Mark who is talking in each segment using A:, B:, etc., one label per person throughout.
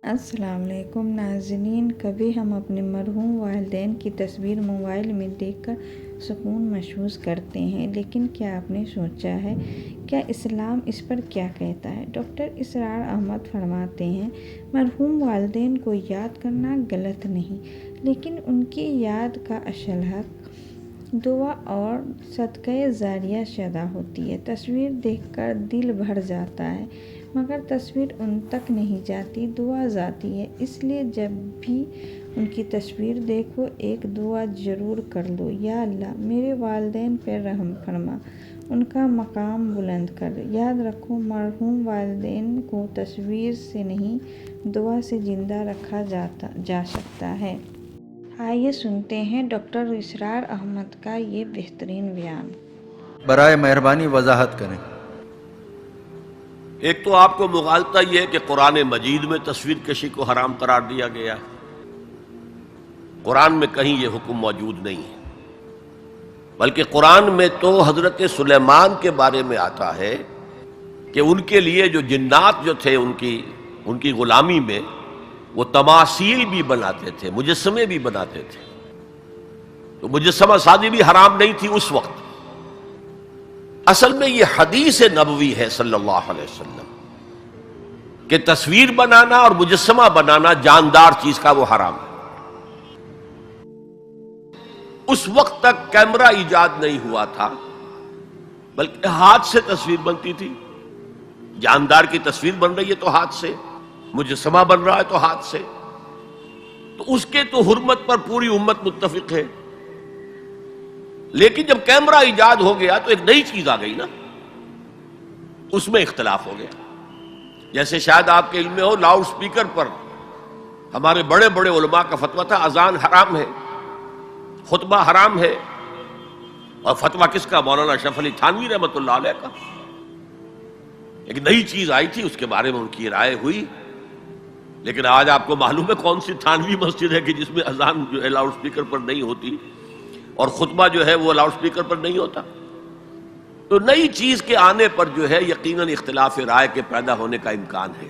A: السلام علیکم ناظرین، کبھی ہم اپنے مرحوم والدین کی تصویر موبائل میں دیکھ کر سکون محسوس کرتے ہیں، لیکن کیا آپ نے سوچا ہے کیا اسلام اس پر کیا کہتا ہے؟ ڈاکٹر اسرار احمد فرماتے ہیں، مرحوم والدین کو یاد کرنا غلط نہیں، لیکن ان کی یاد کا اصل حق دعا اور صدقہ جاریہ سے ادا ہوتی ہے۔ تصویر دیکھ کر دل بھر جاتا ہے، مگر تصویر ان تک نہیں جاتی، دعا جاتی ہے۔ اس لیے جب بھی ان کی تصویر دیکھو ایک دعا ضرور کر لو، یا اللہ میرے والدین پر رحم فرما، ان کا مقام بلند کر۔ یاد رکھو، مرحوم والدین کو تصویر سے نہیں دعا سے زندہ رکھا جا سکتا ہے۔ آئیے سنتے ہیں ڈاکٹر اسرار احمد کا یہ بہترین بیان۔
B: برائے مہربانی وضاحت کریں۔
C: ایک تو آپ کو مغالطہ یہ ہے کہ قرآن مجید میں تصویر کشی کو حرام قرار دیا گیا ہے۔ قرآن میں کہیں یہ حکم موجود نہیں ہے، بلکہ قرآن میں تو حضرت سلیمان کے بارے میں آتا ہے کہ ان کے لیے جو جنات جو تھے ان کی غلامی میں وہ تماثیل بھی بناتے تھے، مجسمے بھی بناتے تھے، تو مجسمہ سازی بھی حرام نہیں تھی اس وقت۔ اصل میں یہ حدیث نبوی ہے صلی اللہ علیہ وسلم کہ تصویر بنانا اور مجسمہ بنانا جاندار چیز کا وہ حرام ہے۔ اس وقت تک کیمرہ ایجاد نہیں ہوا تھا، بلکہ ہاتھ سے تصویر بنتی تھی۔ جاندار کی تصویر بن رہی ہے تو ہاتھ سے، مجسمہ بن رہا ہے تو ہاتھ سے، تو اس کے تو حرمت پر پوری امت متفق ہے۔ لیکن جب کیمرہ ایجاد ہو گیا تو ایک نئی چیز آ گئی نا، اس میں اختلاف ہو گیا۔ جیسے شاید آپ کے علم میں ہو، لاؤڈ سپیکر پر ہمارے بڑے بڑے علماء کا فتویٰ تھا اذان حرام ہے، خطبہ حرام ہے، اور فتویٰ کس کا؟ مولانا اشرف علی تھانوی رحمۃ اللہ علیہ کا۔ ایک نئی چیز آئی تھی، اس کے بارے میں ان کی رائے ہوئی، لیکن آج آپ کو معلوم ہے کون سی تھانوی مسجد ہے کہ جس میں اذان جو ہے لاؤڈ سپیکر پر نہیں ہوتی اور خطبہ جو ہے وہ لاؤڈ سپیکر پر نہیں ہوتا۔ تو نئی چیز کے آنے پر جو ہے یقیناً اختلاف رائے کے پیدا ہونے کا امکان ہے۔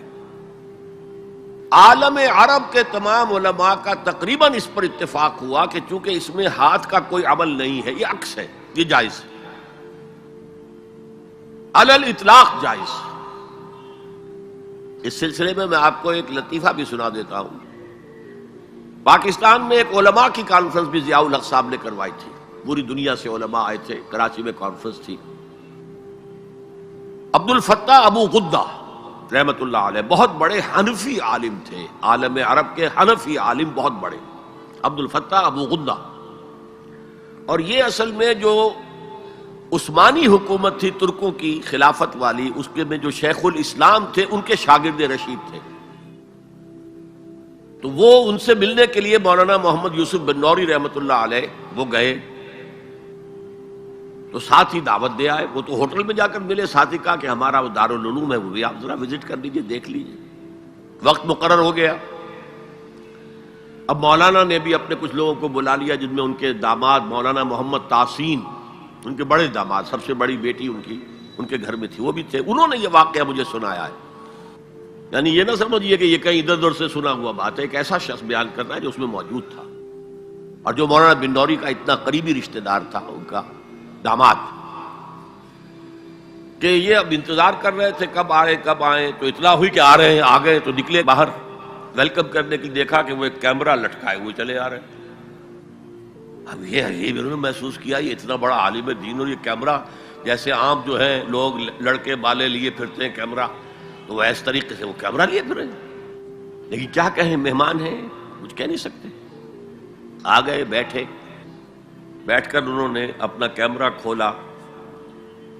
C: عالم عرب کے تمام علماء کا تقریباً اس پر اتفاق ہوا کہ چونکہ اس میں ہاتھ کا کوئی عمل نہیں ہے، یہ عکس ہے، یہ جائز ہے، علی الاطلاق جائز۔ اس سلسلے میں آپ کو ایک لطیفہ بھی سنا دیتا ہوں۔ پاکستان میں ایک علماء کی کانفرنس بھی ضیاء الحق صاحب نے کروائی تھی، پوری دنیا سے علماء آئے تھے، کراچی میں کانفرنس تھی۔ عبد الفتاح ابو غدہ رحمت اللہ علیہ بہت بڑے حنفی عالم تھے، عالم عرب کے حنفی عالم بہت بڑے، عبد الفتاح ابو غدہ۔ اور یہ اصل میں جو عثمانی حکومت تھی ترکوں کی خلافت والی، اس کے میں جو شیخ الاسلام تھے ان کے شاگرد رشید تھے، تو وہ ان سے ملنے کے لیے مولانا محمد یوسف بن نوری رحمت اللہ علیہ وہ گئے، تو ساتھ ہی دعوت دے آئے۔ وہ تو ہوٹل میں جا کر ملے، ساتھ ہی کہا کہ ہمارا وہ دارالعلوم ہے، وہ بھی آپ ذرا وزٹ کر لیجئے، دیکھ لیجئے۔ وقت مقرر ہو گیا۔ اب مولانا نے بھی اپنے کچھ لوگوں کو بلا لیا، جن میں ان کے داماد مولانا محمد تحسین، ان کے بڑے داماد، سب سے بڑی بیٹی ان کے گھر میں تھی، وہ بھی تھے۔ انہوں نے یہ واقعہ مجھے سنایا ہے، یعنی یہ نہ سمجھیے کہ یہ کہیں ادھر ادھر سے سنا ہوا بات ہے، ایک ایسا شخص بیان کر رہا ہے جو اس میں موجود تھا، اور جو مولانا بن نوری کا اتنا قریبی رشتہ دار تھا، ان کا داماد، کہ یہ اب انتظار کر رہے تھے کب آئیں، تو اطلاع ہوئی کہ آ رہے ہیں، آ گئے تو نکلے باہر ویلکم کرنے کے لیے، دیکھا کہ وہ ایک کیمرہ لٹکائے ہوئے چلے آ رہے ہیں۔ اب یہ انہوں نے محسوس کیا یہ اتنا بڑا عالم دین اور یہ کیمرہ، جیسے عام جو ہے لوگ لڑکے بالے لیے پھرتے ہیں کیمرہ، تو وہ اس طریقے سے وہ کیمرہ لیے پھرے، لیکن کیا کہیں، مہمان ہیں، کچھ کہہ نہیں سکتے۔ آ گئے، بیٹھ کر انہوں نے اپنا کیمرہ کھولا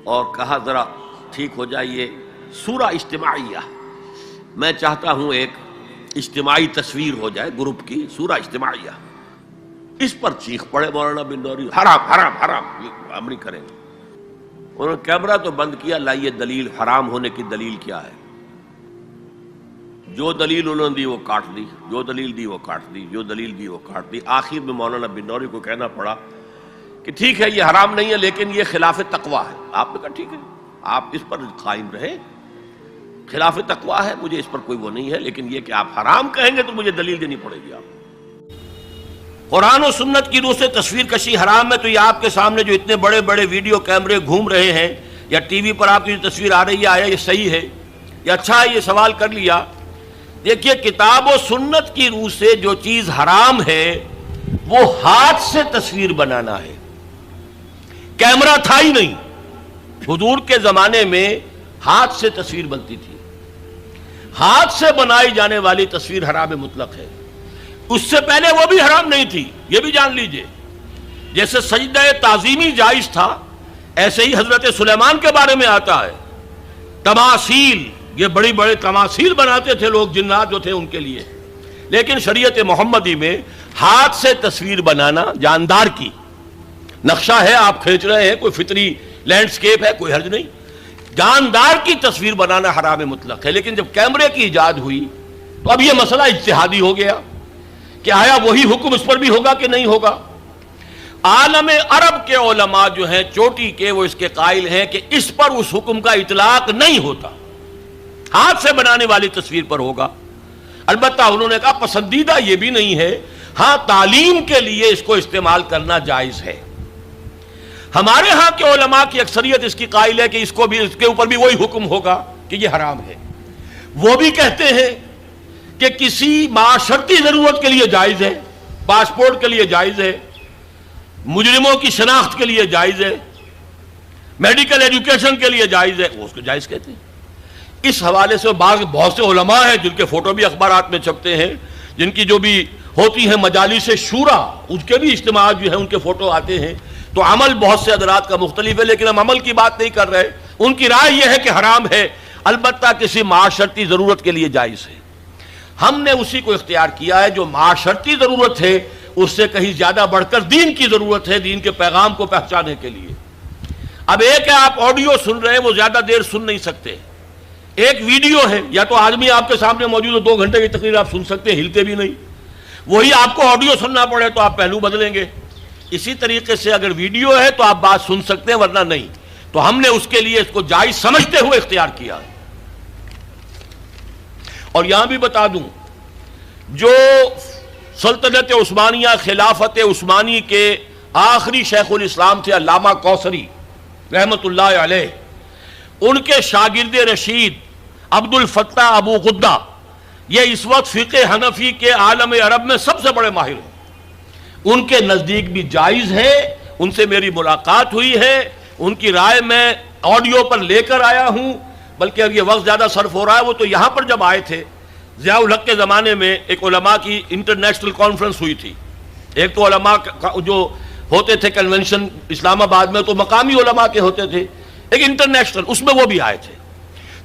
C: اور کہا ذرا ٹھیک ہو جائیے، سورہ اجتماعیہ، میں چاہتا ہوں ایک اجتماعی تصویر ہو جائے گروپ کی، سورہ اجتماعیہ۔ اس پر چیخ پڑے مولانا بن نوری، حرام حرام حرام، یہ ہم نہیں کریں گے۔ انہوں نے کیمرہ تو بند کیا، لائیے دلیل، حرام ہونے کی دلیل کیا ہے؟ جو دلیل انہوں نے دی وہ کاٹ دی، جو دلیل دی وہ کاٹ دی، جو دلیل دی وہ کاٹ دی۔ آخر میں مولانا بن نوری کو کہنا پڑا کہ ٹھیک ہے یہ حرام نہیں ہے، لیکن یہ خلاف تقویٰ ہے۔ آپ نے کہا ٹھیک ہے، آپ اس پر قائم رہیں، خلاف تقویٰ ہے، مجھے اس پر کوئی وہ نہیں ہے، لیکن یہ کہ آپ حرام کہیں گے تو مجھے دلیل دینی پڑے گی آپ۔ قرآن و سنت کی روح سے تصویر کشی حرام ہے، تو یہ آپ کے سامنے جو اتنے بڑے بڑے ویڈیو کیمرے گھوم رہے ہیں یا ٹی وی پر آپ کی جو تصویر آ رہی ہے، آیا یہ صحیح ہے یا اچھا ہے؟ یہ سوال کر لیا۔ دیکھیے، کتاب و سنت کی روح سے جو چیز حرام ہے وہ ہاتھ سے تصویر بنانا ہے۔ کیمرہ تھا ہی نہیں، حضور کے زمانے میں ہاتھ سے تصویر بنتی تھی۔ ہاتھ سے بنائی جانے والی تصویر حرام مطلق ہے، اس سے پہلے وہ بھی حرام نہیں تھی، یہ بھی جان لیجئے۔ جیسے سجدہ تعظیمی جائز تھا، ایسے ہی حضرت سلیمان کے بارے میں آتا ہے، تماثیل، یہ بڑی بڑے تماثیل بناتے تھے لوگ، جنات جو تھے ان کے لیے، لیکن شریعت محمدی میں ہاتھ سے تصویر بنانا جاندار کی نقشہ ہے، آپ کھینچ رہے ہیں، کوئی فطری لینڈسکیپ ہے، کوئی حرج نہیں، جاندار کی تصویر بنانا حرام مطلق ہے۔ لیکن جب کیمرے کی ایجاد ہوئی تو اب یہ مسئلہ اجتہادی ہو گیا کہ آیا وہی حکم اس پر بھی ہوگا کہ نہیں ہوگا۔ عالم عرب کے علماء جو ہیں چوٹی کے، وہ اس کے قائل ہیں کہ اس پر اس حکم کا اطلاق نہیں ہوتا، ہاتھ سے بنانے والی تصویر پر ہوگا۔ البتہ انہوں نے کہا پسندیدہ یہ بھی نہیں ہے، ہاں تعلیم کے لیے اس کو استعمال کرنا جائز ہے۔ ہمارے ہاں کے علماء کی اکثریت اس کی قائل ہے کہ اس کے اوپر بھی وہی حکم ہوگا کہ یہ حرام ہے۔ وہ بھی کہتے ہیں کہ کسی معاشرتی ضرورت کے لیے جائز ہے، پاسپورٹ کے لیے جائز ہے، مجرموں کی شناخت کے لیے جائز ہے، میڈیکل ایجوکیشن کے لیے جائز ہے، وہ اس کو جائز کہتے ہیں۔ اس حوالے سے بہت سے علماء ہیں جن کے فوٹو بھی اخبارات میں چھپتے ہیں، جن کی جو بھی ہوتی ہیں مجالس شورا، اس کے بھی اجتماعات جو ہیں ان کے فوٹو آتے ہیں۔ تو عمل بہت سے حضرات کا مختلف ہے، لیکن ہم عمل کی بات نہیں کر رہے۔ ان کی رائے یہ ہے کہ حرام ہے، البتہ کسی معاشرتی ضرورت کے لیے جائز ہے۔ ہم نے اسی کو اختیار کیا ہے جو معاشرتی ضرورت ہے، اس سے کہیں زیادہ بڑھ کر دین کی ضرورت ہے، دین کے پیغام کو پہنچانے کے لیے۔ اب ایک ہے آپ آڈیو سن رہے ہیں، وہ زیادہ دیر سن نہیں سکتے۔ ایک ویڈیو ہے، یا تو آدمی آپ کے سامنے موجود ہے، 2 گھنٹے کی تقریر آپ سن سکتے ہیں، ہلتے بھی نہیں۔ وہی آپ کو آڈیو سننا پڑے تو آپ پہلو بدلیں گے۔ اسی طریقے سے اگر ویڈیو ہے تو آپ بات سن سکتے ہیں، ورنہ نہیں۔ تو ہم نے اس کے لیے اس کو جائز سمجھتے ہوئے اختیار کیا۔ اور یہاں بھی بتا دوں، جو سلطنت عثمانیہ، خلافت عثمانی کے آخری شیخ الاسلام تھے علامہ کوثری رحمت اللہ علیہ، ان کے شاگرد رشید عبد الفتاح ابو غدہ، یہ اس وقت فقہ حنفی کے عالم عرب میں سب سے بڑے ماہر ہیں۔ ان کے نزدیک بھی جائز ہے، ان سے میری ملاقات ہوئی ہے، ان کی رائے میں آڈیو پر لے کر آیا ہوں، بلکہ اب یہ وقت زیادہ صرف ہو رہا ہے۔ وہ تو یہاں پر جب آئے تھے، ضیاء الحق کے زمانے میں ایک علماء کی انٹرنیشنل کانفرنس ہوئی تھی۔ ایک تو علماء جو ہوتے تھے کنونشن اسلام آباد میں، تو مقامی علماء کے ہوتے تھے، ایک انٹرنیشنل، اس میں وہ بھی آئے تھے۔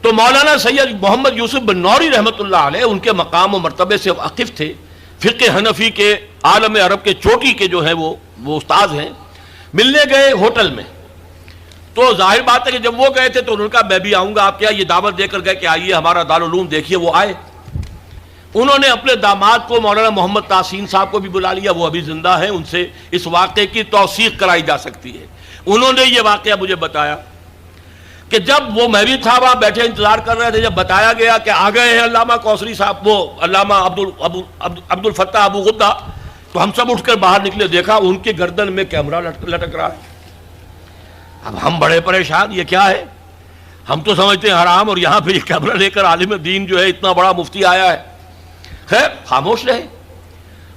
C: تو مولانا سید محمد یوسف بن نوری رحمت اللہ علیہ ان کے مقام و مرتبے سے واقف تھے، فقہ حنفی کے عالم عرب کے چوٹی کے جو ہیں وہ استاد ہیں۔ ملنے گئے ہوٹل میں، تو ظاہر بات ہے کہ جب وہ گئے تھے تو انہوں نے کہا میں بھی آؤں گا آپ کے یہاں، یہ دعوت دے کر گئے کہ آئیے ہمارا دارالعلوم دیکھیے۔ وہ آئے، انہوں نے اپنے داماد کو مولانا محمد تحسین صاحب کو بھی بلا لیا، وہ ابھی زندہ ہیں، ان سے اس واقعے کی توثیق کرائی جا سکتی ہے۔ انہوں نے یہ واقعہ مجھے بتایا کہ جب وہ، میں بھی تھا وہاں بیٹھے انتظار کر رہے تھے، جب بتایا گیا کہ آ گئے ہیں علامہ کوثری صاحب، وہ علامہ عبد الفتاح ابو غدہ، تو ہم سب اٹھ کر باہر نکلے، دیکھا ان کے گردن میں کیمرہ لٹک رہا ہے۔ اب ہم بڑے پریشان، یہ کیا ہے؟ ہم تو سمجھتے ہیں حرام، اور یہاں پہ یہ کیمرہ لے کر عالم دین جو ہے اتنا بڑا مفتی آیا ہے۔ خیر خاموش رہے۔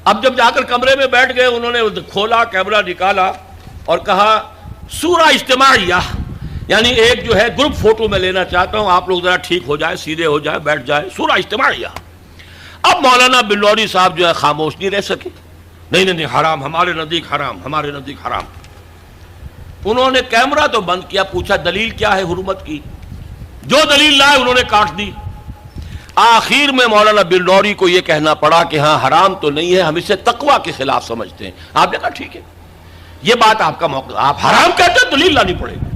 C: اب جب جا کر کمرے میں بیٹھ گئے، انہوں نے کھولا، کیمرہ نکالا اور کہا سورہ اجتماعیہ، یعنی ایک جو ہے گروپ فوٹو میں لینا چاہتا ہوں، آپ لوگ ذرا ٹھیک ہو جائے، سیدھے ہو جائے، بیٹھ جائے، سورہ اجتماعیہ۔ اب مولانا بن نوری صاحب جو ہے خاموش نہیں رہ سکے، نہیں حرام، ہمارے نزدیک حرام، ہمارے نزدیک حرام۔ انہوں نے کیمرہ تو بند کیا، پوچھا دلیل کیا ہے حرمت کی؟ جو دلیل لائے انہوں نے کاٹ دی۔ آخر میں مولانا بن نوری کو یہ کہنا پڑا کہ ہاں حرام تو نہیں ہے، ہم اسے تقویٰ کے خلاف سمجھتے ہیں۔ آپ نے کہا ٹھیک ہے، یہ بات آپ کا موقع، آپ حرام کہتے ہیں، دلیل لانی پڑے گی۔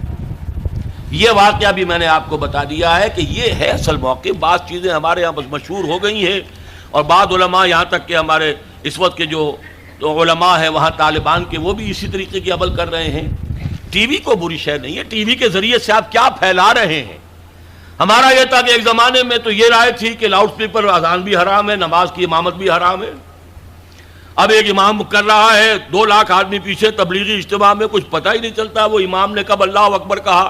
C: یہ واقعہ بھی میں نے آپ کو بتا دیا ہے کہ یہ ہے اصل موقع۔ بعض چیزیں ہمارے یہاں بس مشہور ہو گئی ہیں، اور بعض علماء، یہاں تک کہ ہمارے اس وقت کے جو علماء ہیں وہاں طالبان کے، وہ بھی اسی طریقے کی عمل کر رہے ہیں۔ ٹی وی کو بری شے نہیں ہے، ٹی وی کے ذریعے سے آپ کیا پھیلا رہے ہیں؟ ہمارا یہ تھا کہ ایک زمانے میں تو یہ رائے تھی کہ لاؤڈ اسپیکر اذان بھی حرام ہے، نماز کی امامت بھی حرام ہے. اب ایک امام کر رہا ہے 2 لاکھ آدمی پیچھے تبلیغی اجتماع میں، کچھ پتہ ہی نہیں چلتا وہ امام نے کب اللہ اکبر کہا.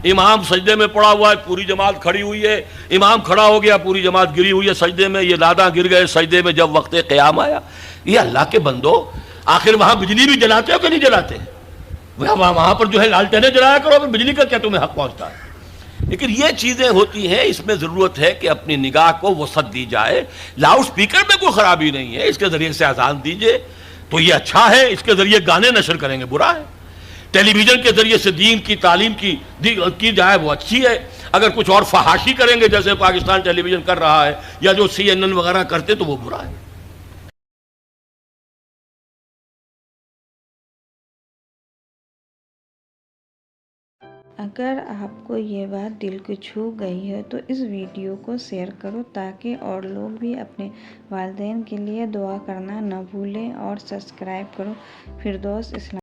C: امام سجدے میں پڑا ہوا ہے، پوری جماعت کھڑی ہوئی ہے، امام کھڑا ہو گیا، پوری جماعت گری ہوئی ہے سجدے میں، یہ دادا گر گئے سجدے میں جب وقت قیام آیا. یہ اللہ کے بندو، آخر وہاں بجلی بھی جلاتے ہو کہ نہیں جلاتے؟ وہاں پر جو ہے لالٹینیں جلایا کرو، بجلی کا کیا تمہیں حق پہنچتا ہے؟ لیکن یہ چیزیں ہوتی ہیں، اس میں ضرورت ہے کہ اپنی نگاہ کو وسعت دی جائے. لاؤڈ سپیکر میں کوئی خرابی نہیں ہے، اس کے ذریعے سے اذان دیجئے تو یہ اچھا ہے، اس کے ذریعے گانے نشر کریں گے برا ہے. ٹیلی ویژن کے ذریعے سے دین کی تعلیم کی جائے وہ اچھی ہے. اگر کچھ اور فحاشی کریں گے جیسے پاکستان ٹیلی ویژن کر رہا ہے یا جو CNN وغیرہ کرتے تو وہ برا ہے.
A: اگر آپ کو یہ بات دل کو چھو گئی ہے تو اس ویڈیو کو شیئر کرو تاکہ اور لوگ بھی اپنے والدین کے لیے دعا کرنا نہ بھولیں، اور سبسکرائب کرو فردوس اسلام.